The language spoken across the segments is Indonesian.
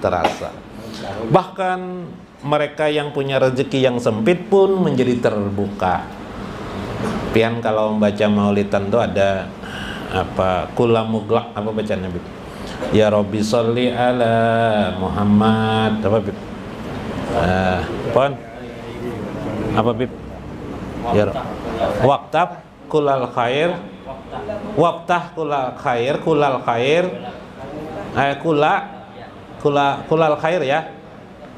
terasa. Bahkan mereka yang punya rezeki yang sempit pun menjadi terbuka. Pian kalau membaca maulidan tuh ada apa kula muglak, apa bacaan Nabi? Ya Rabbi sholli ala Muhammad, apa Bib? Pon? Apa Bib? Ya waqtab kulal khair, wabtah kulal khair, kulal khair, kulal khair ya.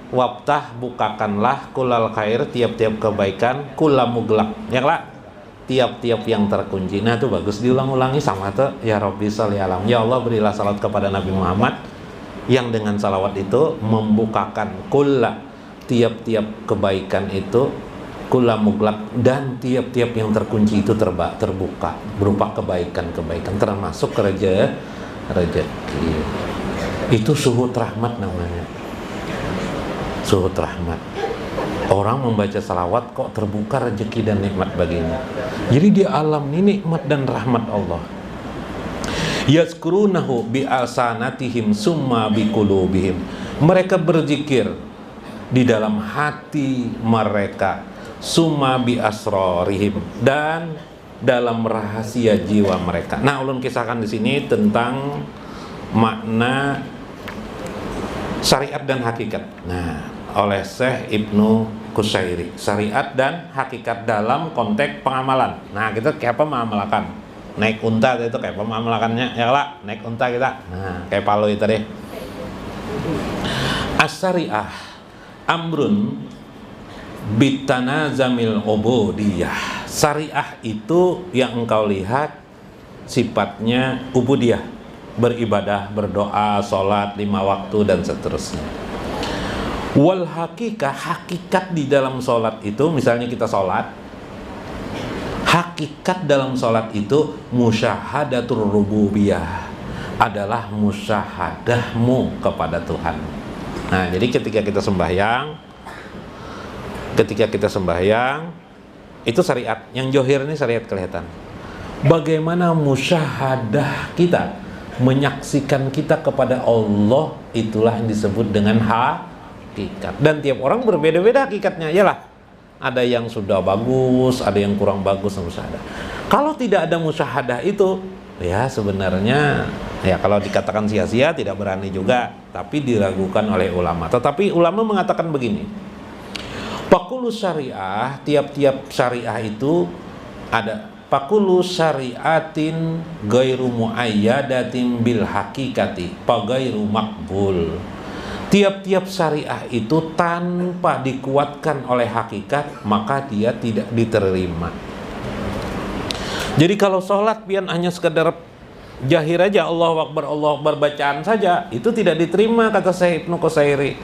Wabtah bukakanlah kulal khair, tiap-tiap kebaikan, kula muglak, ya lah, tiap-tiap yang terkunci. Nah itu bagus diulang-ulangi sama tuh. Ya Rabbi sholli ala, ya Allah berilah salat kepada Nabi Muhammad, yang dengan salawat itu membukakan kulla, tiap-tiap kebaikan itu, kulla muglak, dan tiap-tiap yang terkunci itu terbuka berupa kebaikan-kebaikan, termasuk rezeki. Itu suhud rahmat namanya. Suhud rahmat. Orang membaca salawat kok terbuka rezeki dan nikmat baginya. Jadi di alam ini nikmat dan rahmat Allah. Yazkurunahu bi alsanatihim summa bi qulubihim. Mereka berzikir di dalam hati mereka, summa bi asrarihim, dan dalam rahasia jiwa mereka. Nah, ulun kisahkan di sini tentang makna syariat dan hakikat. Nah, oleh Syekh Ibnu Qusairi, syariat dan hakikat dalam konteks pengamalan. Nah, kita kayak apa mengamalkan? Naik unta itu kayak apa mengamalkannya? Ya lah, naik unta kita. Nah, kayak palu itu deh. As-syariah amrun bitanazamil ubudiyah. Syariah itu yang engkau lihat sifatnya ubudiyah, beribadah, berdoa, sholat 5 waktu dan seterusnya. Wal hakikah, hakikat di dalam sholat itu, misalnya kita sholat, hakikat dalam sholat itu musyahadatur rububiyah, adalah musyahadahmu kepada Tuhan. Nah, jadi ketika kita sembahyang itu syariat, yang johir ini syariat kelihatan. Bagaimana musyahadah kita, menyaksikan kita kepada Allah, itulah yang disebut dengan hakikat. Dan tiap orang berbeda-beda hakikatnya. Yalah, ada yang sudah bagus, ada yang kurang bagus musyahadah. Kalau tidak ada musyahadah itu, ya sebenarnya ya kalau dikatakan sia-sia tidak berani juga, tapi diragukan oleh ulama. Tetapi ulama mengatakan begini, pakulu syariah, tiap-tiap syariah itu ada pakulu syariatin gairu muayyadatin bil hakikati pagairu makbul. Tiap-tiap syariah itu tanpa dikuatkan oleh hakikat, maka dia tidak diterima. Jadi kalau sholat pian hanya sekedar jahir aja, Allahu Akbar bacaan saja, itu tidak diterima, kata Syekh Ibnu Qusairi.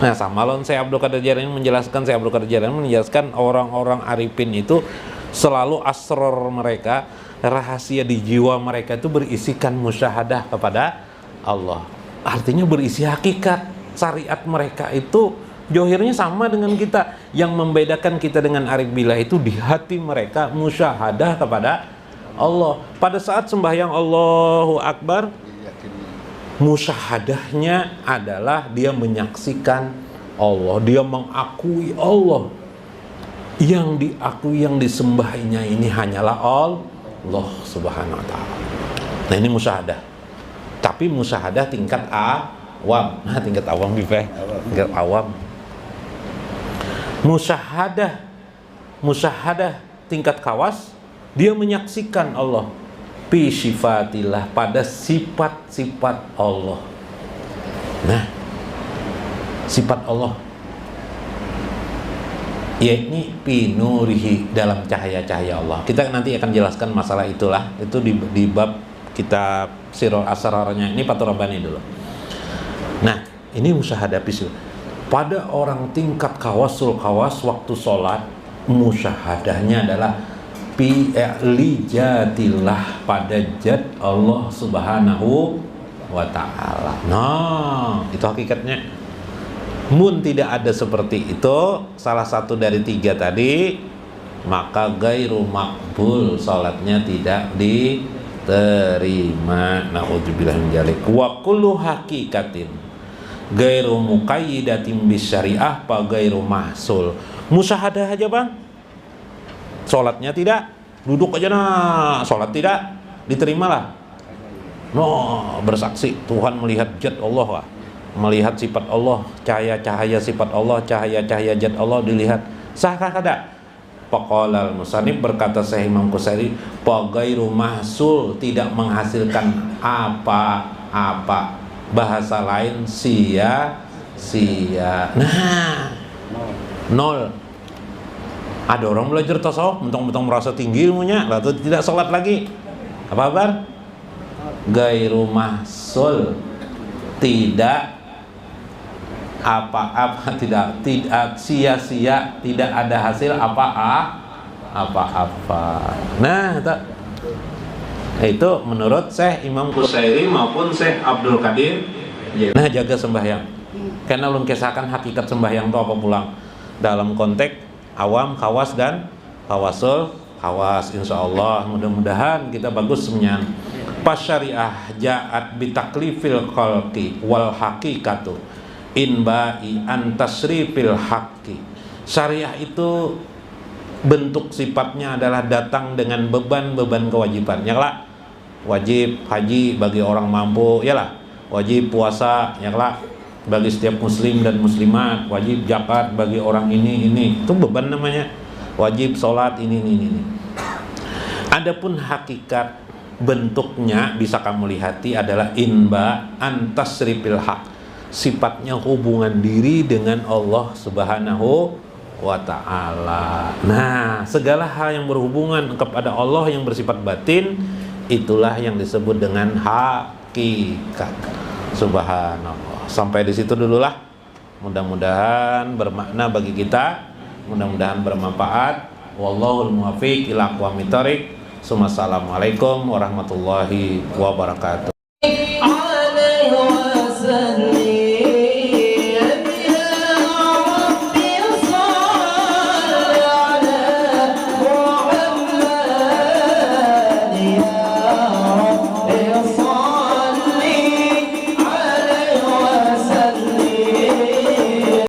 Nah, sama lon Syekh Abdul Qadir Jailani menjelaskan orang-orang arifin itu selalu asrar mereka, rahasia di jiwa mereka itu berisikan musyahadah kepada Allah. Artinya berisi hakikat. Syariat mereka itu johirnya sama dengan kita. Yang membedakan kita dengan arif billah itu di hati mereka musyahadah kepada Allah. Pada saat sembahyang Allahu Akbar, musyahadahnya adalah dia menyaksikan Allah, dia mengakui Allah. Yang diakui, yang disembahnya ini hanyalah Allah Subhanahu wa ta'ala. Nah, ini musyahadah. Tapi musyahadah tingkat awam. Nah, tingkat awam tingkat awam. Musyahadah tingkat kawas, dia menyaksikan Allah fi sifatillah, pada sifat-sifat Allah. Nah, sifat Allah yakni pinurihi, dalam cahaya-cahaya Allah. Kita nanti akan jelaskan masalah itulah. Itu di bab kitab Sirul Asrarnya. Ini Fathur Rabbani dulu. Nah, ini musyahadah pisul. Pada orang tingkat kawas waktu sholat, musyahadahnya adalah lijatillah, pada zat Allah Subhanahu wa ta'ala. Nah, itu hakikatnya. Mun tidak ada seperti itu, salah satu dari 3 tadi, maka gairu makbul, sholatnya tidak diterima. Na'udzubillah min dzalik. Wa kullu hakikatin Gairu muqayyidatin bisyariah pa gairu mahsul. Musyahadah aja bang, sholatnya tidak, duduk aja nah, sholat tidak, diterimalah. No, bersaksi Tuhan melihat zat Allah lah, melihat sifat Allah, cahaya-cahaya sifat Allah, cahaya-cahaya zat Allah dilihat, sahkah kada? Faqalal musannif, berkata Syekh Imam Qusairi, fa ghairu mahsul, tidak menghasilkan apa-apa. Bahasa lain sia-sia. Nah, nol. Ada orang belajar tasawuf mentang-mentang merasa tinggi ilmunya, lalu tidak sholat lagi. Apa kabar? Ghairu mahsul, tidak apa-apa, tidak sia-sia, tidak ada hasil apa-apa. Nah, itu menurut Syekh Imam Qusairi maupun Syekh Abdul Qadir. Nah, jaga sembahyang. Karena ulun kisahkan hakikat sembahyang itu apa pulang dalam konteks awam, khawas dan khawasul. Khawas insyaallah mudah-mudahan kita bagus semuanya. Pas syariah ja'at bitaklifil khalqi wal haqiqatu inba'i antasrifil haqqi. Syariah itu bentuk sifatnya adalah datang dengan beban-beban kewajiban. Ya lah, wajib haji bagi orang mampu, ya lah, wajib puasa, ya lah, bagi setiap muslim dan muslimat, wajib zakat bagi orang ini, itu beban namanya. Wajib sholat ini. Adapun hakikat bentuknya bisa kamu lihati adalah inba antasrifil haq. Sifatnya hubungan diri dengan Allah Subhanahu wa ta'ala. Nah, segala hal yang berhubungan kepada Allah yang bersifat batin, itulah yang disebut dengan hakikat. Subhanallah. Sampai di situ dululah. Mudah-mudahan bermakna bagi kita, mudah-mudahan bermanfaat. Wallahul muwaffiq ila aqwamit thoriq. Assalamualaikum warahmatullahi wabarakatuh.